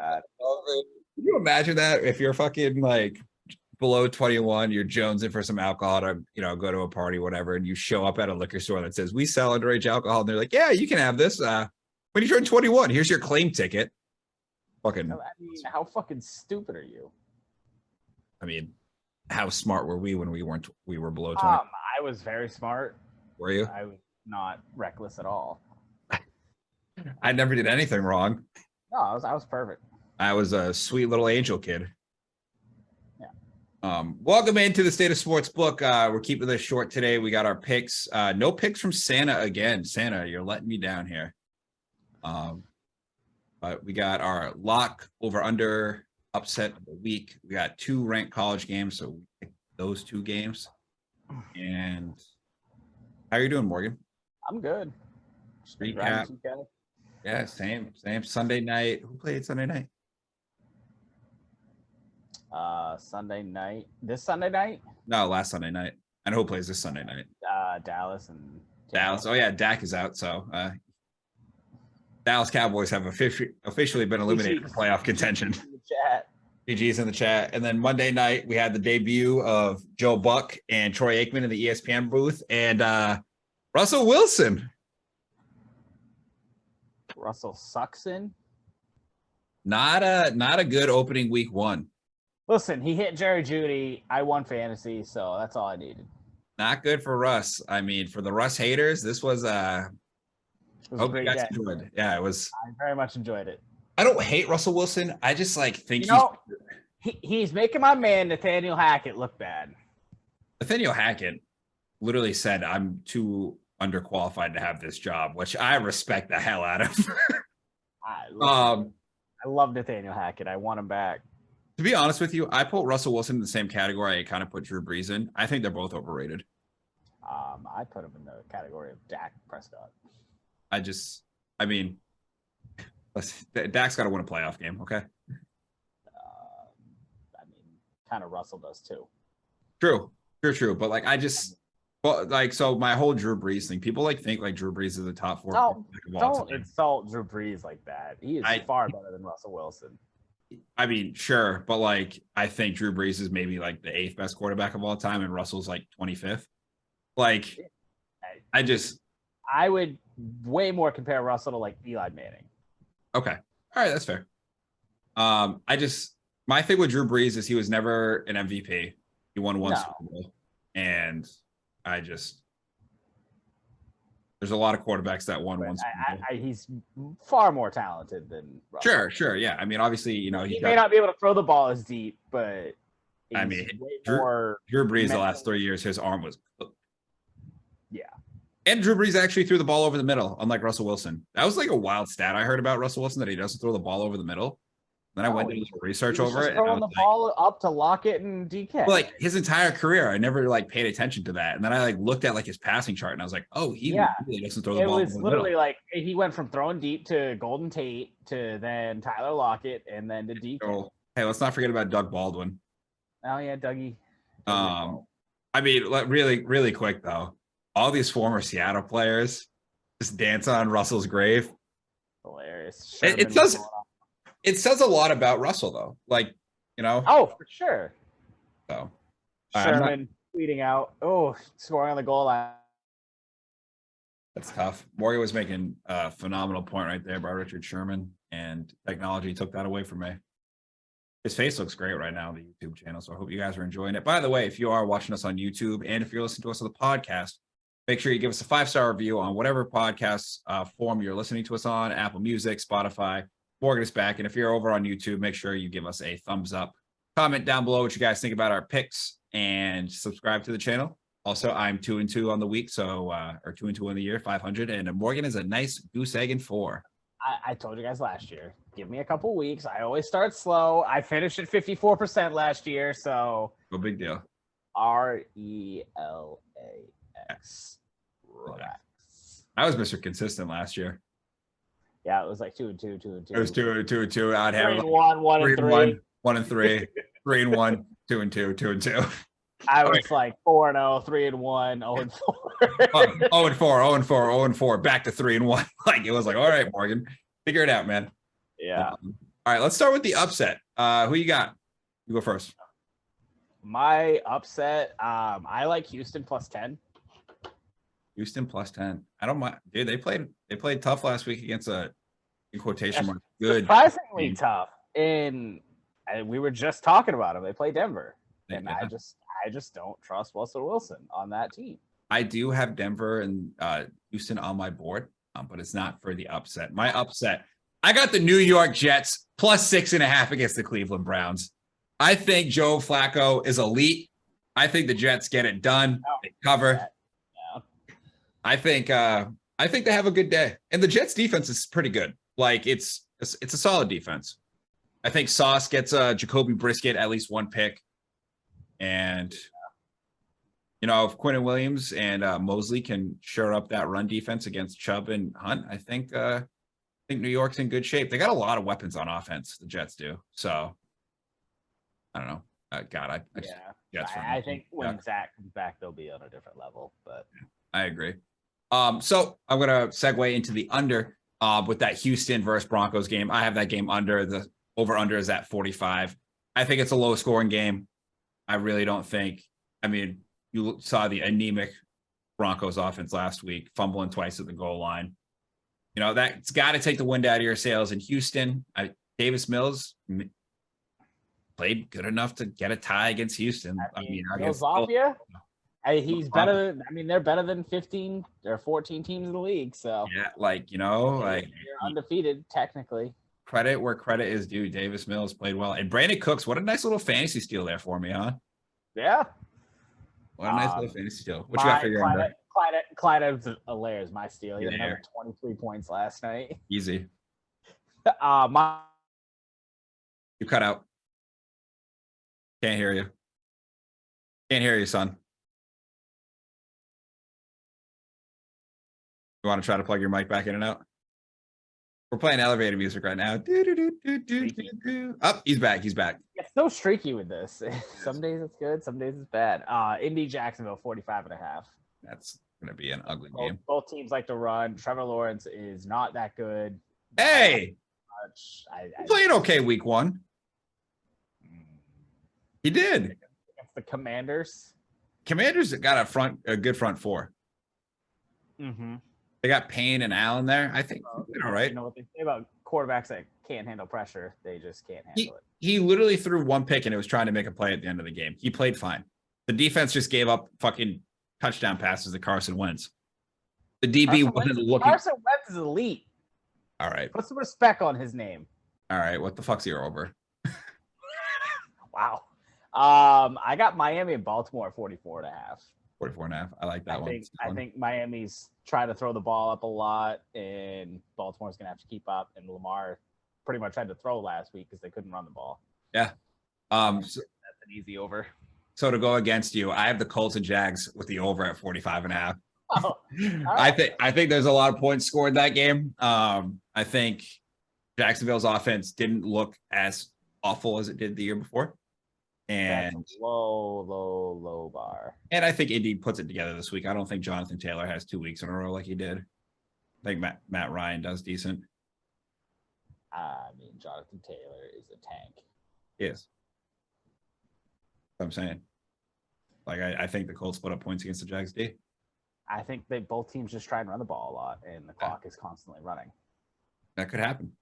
Can you imagine that if you're fucking like below 21, you're jonesing for some alcohol to, go to a party, whatever, and you show up at a liquor store that says we sell underage alcohol, and they're like, yeah, you can have this. When you turn 21, here's your claim ticket. Fucking. How fucking stupid are you? How smart were we when we were below 20? I was very smart. Were you? I was not reckless at all. I never did anything wrong. No, I was perfect. I was a sweet little angel kid. Yeah. Welcome into the State of Sports Book. We're keeping this short today. We got our picks. No picks from Santa again. Santa, you're letting me down here. But we got our lock over under upset of the week. We got 2 ranked college games, so we picked those 2 games. And how are you doing, Morgan? I'm good. Recap. Yeah, same. Sunday night. Who played Sunday night? Sunday night. This Sunday night? No, last Sunday night. I know who plays this Sunday night. Dallas and Dallas. Oh yeah, Dak is out. So Dallas Cowboys have officially been eliminated from playoff contention. GG's in the chat. And then Monday night we had the debut of Joe Buck and Troy Aikman in the ESPN booth, and Russell Wilson. Russell sucks in. Not a good opening week 1. Listen, he hit Jerry Jeudy. I won fantasy, so that's all I needed. Not good for Russ. For the Russ haters, this was hope you guys enjoyed it. Yeah, it was. I very much enjoyed it. I don't hate Russell Wilson. I just think he's making my man Nathaniel Hackett look bad. Nathaniel Hackett literally said, "I'm too underqualified to have this job," which I respect the hell out of. I love Nathaniel Hackett. I want him back. To be honest with you, I put Russell Wilson in the same category I kind of put Drew Brees in. I think they're both overrated. I put him in the category of Dak Prescott. Dak's got to win a playoff game, okay? Kind of Russell does too. True. But so my whole Drew Brees thing, people think Drew Brees is the top 4. Don't insult Drew Brees like that. He is far better than Russell Wilson. Sure, but I think Drew Brees is maybe the 8th best quarterback of all time, and Russell's 25th. I would way more compare Russell to Eli Manning. Okay, all right, that's fair. My thing with Drew Brees is he was never an MVP. He won 1 Super Bowl, and there's a lot of quarterbacks that won 1 Super Bowl. He's far more talented than Russell. Sure, yeah. Obviously, he may not be able to throw the ball as deep, but Drew Brees the last 3 years, his arm was cooked. Yeah. And Drew Brees actually threw the ball over the middle, unlike Russell Wilson. That was a wild stat I heard about Russell Wilson, that he doesn't throw the ball over the middle. Then I went to do some research over it. Throwing the ball up to Lockett and DK. His entire career, I never paid attention to that. And then I looked at his passing chart, and I was like, oh, he really doesn't throw the ball. It was literally he went from throwing deep to Golden Tate to then Tyler Lockett and then to DK. Oh, hey, let's not forget about Doug Baldwin. Oh yeah, Dougie. Really, really quick though, all these former Seattle players just dance on Russell's grave. Hilarious. It says a lot about Russell, though. Oh, for sure. So, Sherman tweeting out, scoring on the goal line. That's tough. Morgan was making a phenomenal point right there about Richard Sherman, and technology took that away from me. His face looks great right now on the YouTube channel, so I hope you guys are enjoying it. By the way, if you are watching us on YouTube, and if you're listening to us on the podcast, make sure you give us a 5-star review on whatever podcast form you're listening to us on, Apple Music, Spotify. Morgan is back, and if you're over on YouTube, make sure you give us a thumbs up. Comment down below what you guys think about our picks, and subscribe to the channel. Also, I'm 2-2 on the week, or 2-2 on the year, 500, and Morgan is a nice goose egg in 4. I told you guys last year, give me a couple weeks. I always start slow. I finished at 54% last year, so no big deal. RELAX. Relax. I was Mr. Consistent last year. Yeah, it was 2-2, 2-2. It was 2-2. I'd have 3-1, 1-3, 1-3, 3-1, 2-2, 2-2. I was 4-0, 3-1, 0-4. 0-4, 0-4, 0-4, back to 3-1. It was all right, Morgan, figure it out, man. Yeah. All right, let's start with the upset. Who you got? You go first. My upset, I like Houston +10. Houston +10. I don't mind, dude. They played tough last week against a, in quotation marks, good Surprisingly team. tough. And we were just talking about them. They play Denver, and Yeah. I just don't trust Russell Wilson on that team. I do have Denver and Houston on my board, but it's not for the upset. My upset, I got the New York Jets +6.5 against the Cleveland Browns. I think Joe Flacco is elite. I think the Jets get it done. They cover. Yeah. I think they have a good day, and the Jets defense is pretty good. Like it's a solid defense. I think Sauce gets Jacoby Brisket at least one pick, and you know, if Quentin Williams and Mosley can shore up that run defense against Chubb and Hunt, I think New York's in good shape. They got a lot of weapons on offense. The Jets do. So I don't know. God, I think when Zach comes back, they'll be on a different level. But I agree. So I'm gonna segue into the under with that Houston versus Broncos game. I have that game under. The over/under is at 45. I think it's a low scoring game. I really don't think. I mean, you saw the anemic Broncos offense last week, fumbling twice at the goal line. You know, that's got to take the wind out of your sails in Houston. Davis Mills played good enough to get a tie against Houston. He's better. I mean, they're better than 15 or 14 teams in the league. So yeah, they're undefeated technically. Credit where credit is due. Davis Mills played well, and Brandon Cooks. What a nice little fantasy steal there for me, huh? Yeah. What a nice little fantasy steal. What you got for your under? Clyde Edwards-Helaire is my steal. He had another 23 points last night. Easy. You cut out. Can't hear you. Can't hear you, son. You want to try to plug your mic back in and out? We're playing elevator music right now. Oh, he's back. He's back. It's so streaky with this. Some days it's good, some days it's bad. Indy Jacksonville 45.5. That's gonna be an ugly game. Both teams like to run. Trevor Lawrence is not that good. Hey, he played okay week 1. He did. Against the Commanders. Commanders got a good front four. Mm-hmm. They got Payne and Allen there. I think all right. You know what they say about quarterbacks that can't handle pressure? They just can't handle it. He literally threw one pick and it was trying to make a play at the end of the game. He played fine. The defense just gave up fucking touchdown passes to Carson Wentz. The DB wasn't looking. Carson Wentz is elite. All right. Put some respect on his name. All right. What the fuck's your over? Wow. I got Miami and Baltimore at 44.5. 44.5. I like that one. I think Miami's trying to throw the ball up a lot, and Baltimore's going to have to keep up. And Lamar pretty much had to throw last week because they couldn't run the ball. Yeah. So that's an easy over. So to go against you, I have the Colts and Jags with the over at 45.5. Oh, right. I think there's a lot of points scored that game. I think Jacksonville's offense didn't look as awful as it did the year before. And that's a low bar. And I think Indy puts it together this week. I don't think Jonathan Taylor has 2 weeks in a row like he did. I think Matt Ryan does decent. I mean, Jonathan Taylor is a tank. He is. That's what I'm saying. Like, I think the Colts put up points against the Jags D. I think both teams just try and run the ball a lot, and the clock is constantly running. That could happen.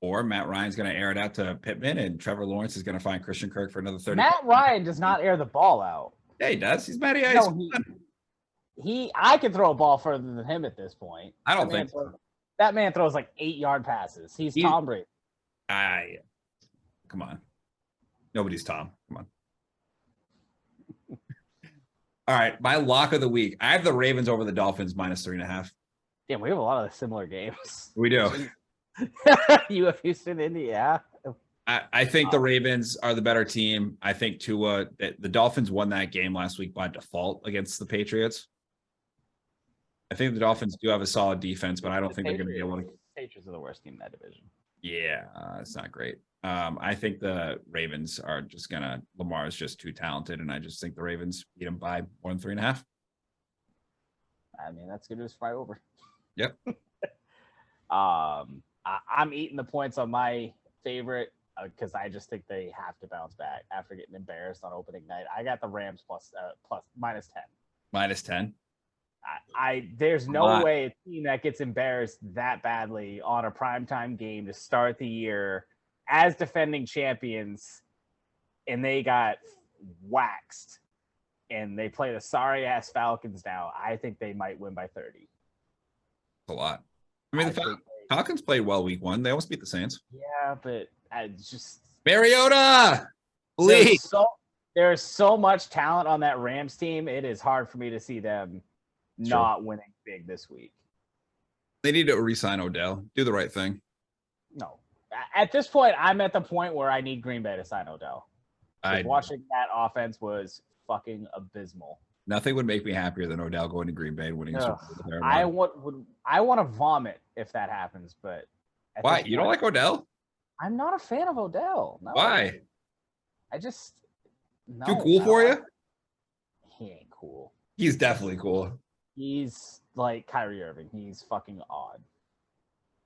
Or Matt Ryan's going to air it out to Pittman, and Trevor Lawrence is going to find Christian Kirk for another 30. Matt Ryan does not air the ball out. Yeah, he does. He's Matty Ice. No, I can throw a ball further than him at this point. I don't think so. That man throws like 8-yard passes. He's Tom Brady. Come on. Nobody's Tom. Come on. All right, my lock of the week. I have the Ravens over the Dolphins -3.5. Yeah, we have a lot of similar games. We do. You have Houston, Indy, yeah. I think the Ravens are the better team. I think the Dolphins won that game last week by default against the Patriots. I think the Dolphins do have a solid defense, but I don't think they're going to be able to. Patriots are the worst team in that division. Yeah, it's not great. I think the Ravens are just gonna. Lamar is just too talented, and I just think the Ravens beat him by more than 3.5. I mean, that's good news for my over. Yep. I'm eating the points on my favorite because I just think they have to bounce back after getting embarrassed on opening night. I got the Rams plus -10. -10. There's no lot. way a team that gets embarrassed that badly on a primetime game to start the year as defending champions, and they got waxed, and they play the sorry ass Falcons now. I think they might win by 30. A lot. I mean, the Falcons played well week 1. They almost beat the Saints. Yeah, but I just Mariota, please. There's so much talent on that Rams team. It is hard for me to see them not winning big this week. They need to re-sign Odell. Do the right thing. No. At this point, I'm at the point where I need Green Bay to sign Odell. Watching that offense was fucking abysmal. Nothing would make me happier than Odell going to Green Bay and winning. I want to vomit if that happens, but why? You don't like Odell? I'm not a fan of Odell. No. Why? I just too cool for you? He ain't cool. He's definitely cool. He's like Kyrie Irving. He's fucking odd.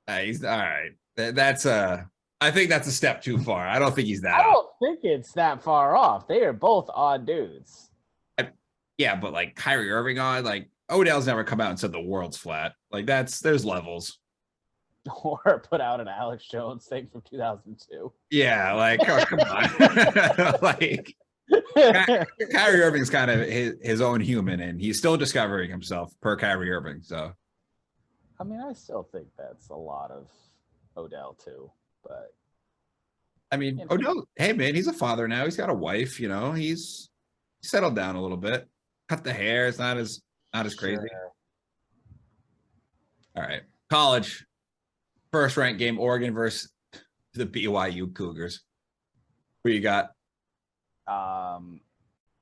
He's all right. That's I think that's a step too far. I don't think he's that. I don't think it's that far off. They are both odd dudes. Yeah, but like Kyrie Irving odd, like Odell's never come out and said the world's flat. Like there's levels. Or put out an Alex Jones thing from 2002. Yeah, like come on. Like Kyrie Irving's kind of his own human, and he's still discovering himself per Kyrie Irving. So, I mean, I still think that's a lot of Odell too. But I mean, Odell, hey man, he's a father now. He's got a wife. You know, he's settled down a little bit. Cut the hair. It's not as crazy. Sure. All right, college. First ranked game, Oregon versus the BYU Cougars. Who you got? I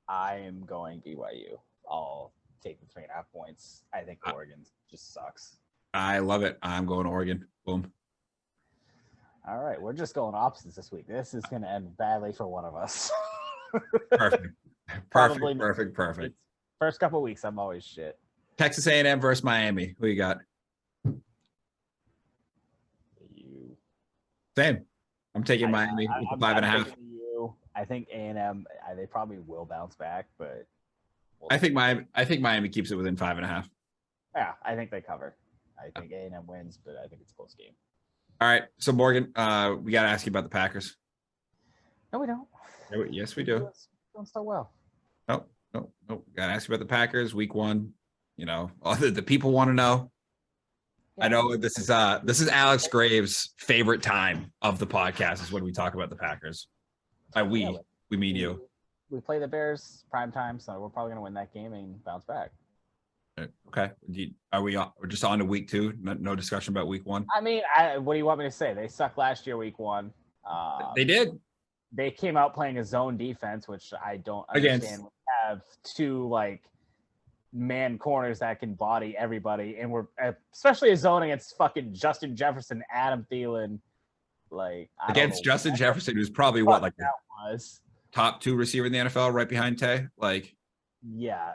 am going BYU. I'll take the 3.5 points. I think Oregon just sucks. I love it. I'm going Oregon. Boom. All right, we're just going opposites this week. This is going to end badly for one of us. Perfect. First couple of weeks, I'm always shit. Texas A&M versus Miami. Who you got? Same. I'm taking Miami with 5.5. I think A&M. They probably will bounce back, but I think Miami keeps it within 5.5. Yeah, I think they cover. I think A&M wins, but I think it's a close game. All right, so Morgan, we got to ask you about the Packers. No, we don't. Yes, we do. Doing so well. No. Got to ask you about the Packers. Week 1. You know, all the people want to know. Yeah. I know this is Alex Graves' favorite time of the podcast is when we talk about the Packers. We mean you. We play the Bears prime time, so we're probably going to win that game and bounce back. Okay. Are we just on to week 2? No discussion about week 1? I mean, what do you want me to say? They sucked last year, week 1. They did. They came out playing a zone defense, which I don't understand. We have 2 man corners that can body everybody, and we're especially a zone against fucking Justin Jefferson, Adam Thielen, against Justin Jefferson, who's probably top 2 receiver in the NFL, right behind Tay. Yeah,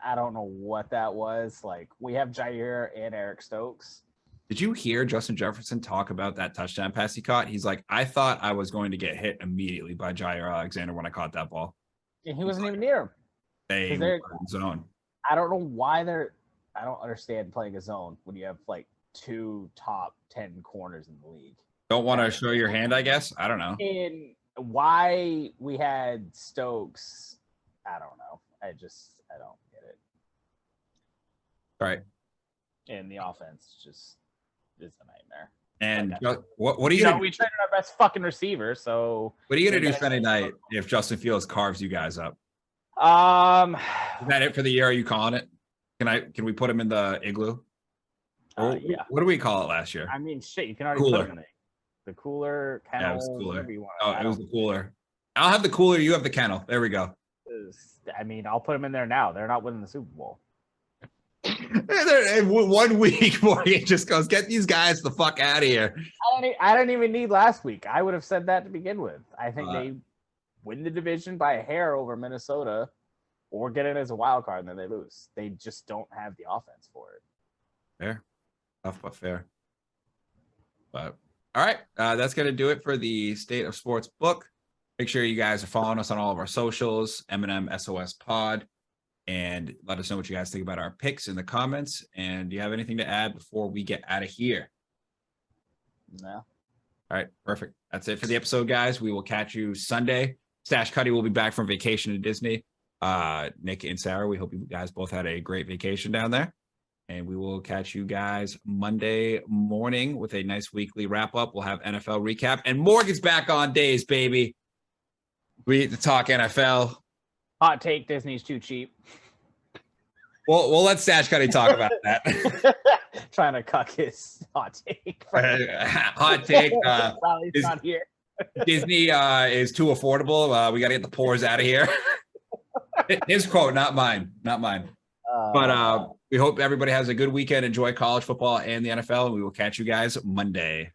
I don't know what that was. We have Jair and Eric Stokes. Did you hear Justin Jefferson talk about that touchdown pass he caught? He's like, I thought I was going to get hit immediately by Jair Alexander when I caught that ball. And he wasn't even near him. They were in zone. I don't know why I don't understand playing a zone when you have 2 top 10 corners in the league. Don't want to show your hand, I guess. I don't know. And why we had Stokes, I don't know. I don't get it. All right. And the offense just is a nightmare. And what are you gonna do? We traded our best fucking receiver, so what are you gonna do Sunday night if Justin Fields carves you guys up? Is that it for the year? Are you calling it? Can we put him in the igloo? Yeah. What do we call it last year? I mean, shit, you can already put him in the cooler, kennel. Yeah, it was cooler. It was the cooler. I'll have the cooler. You have the kennel. There we go. I mean, I'll put them in there now. They're not winning the Super Bowl. In 1 week, Morgan just goes, get these guys the fuck out of here. I didn't even need last week. I would have said that to begin with. I think they win the division by a hair over Minnesota or get it as a wild card, and then they lose. They just don't have the offense for it. Fair. Tough but fair. But All right. That's going to do it for the State of Sports book. Make sure you guys are following us on all of our socials, M&M SOS Pod, and let us know what you guys think about our picks in the comments. And do you have anything to add before we get out of here? No. All right. Perfect. That's it for the episode, guys. We will catch you Sunday. Stash Cuddy will be back from vacation to Disney. Nick and Sarah, we hope you guys both had a great vacation down there. And we will catch you guys Monday morning with a nice weekly wrap up. We'll have NFL recap. And Morgan's back on days, baby. We get to talk NFL. Hot take, Disney's too cheap. We'll let Stash Cuddy talk about that. Trying to cuck his hot take. Hot take. While he's not here. Disney is too affordable. We got to get the pores out of here. His quote, not mine. Not mine. But we hope everybody has a good weekend. Enjoy college football and the NFL. And we will catch you guys Monday.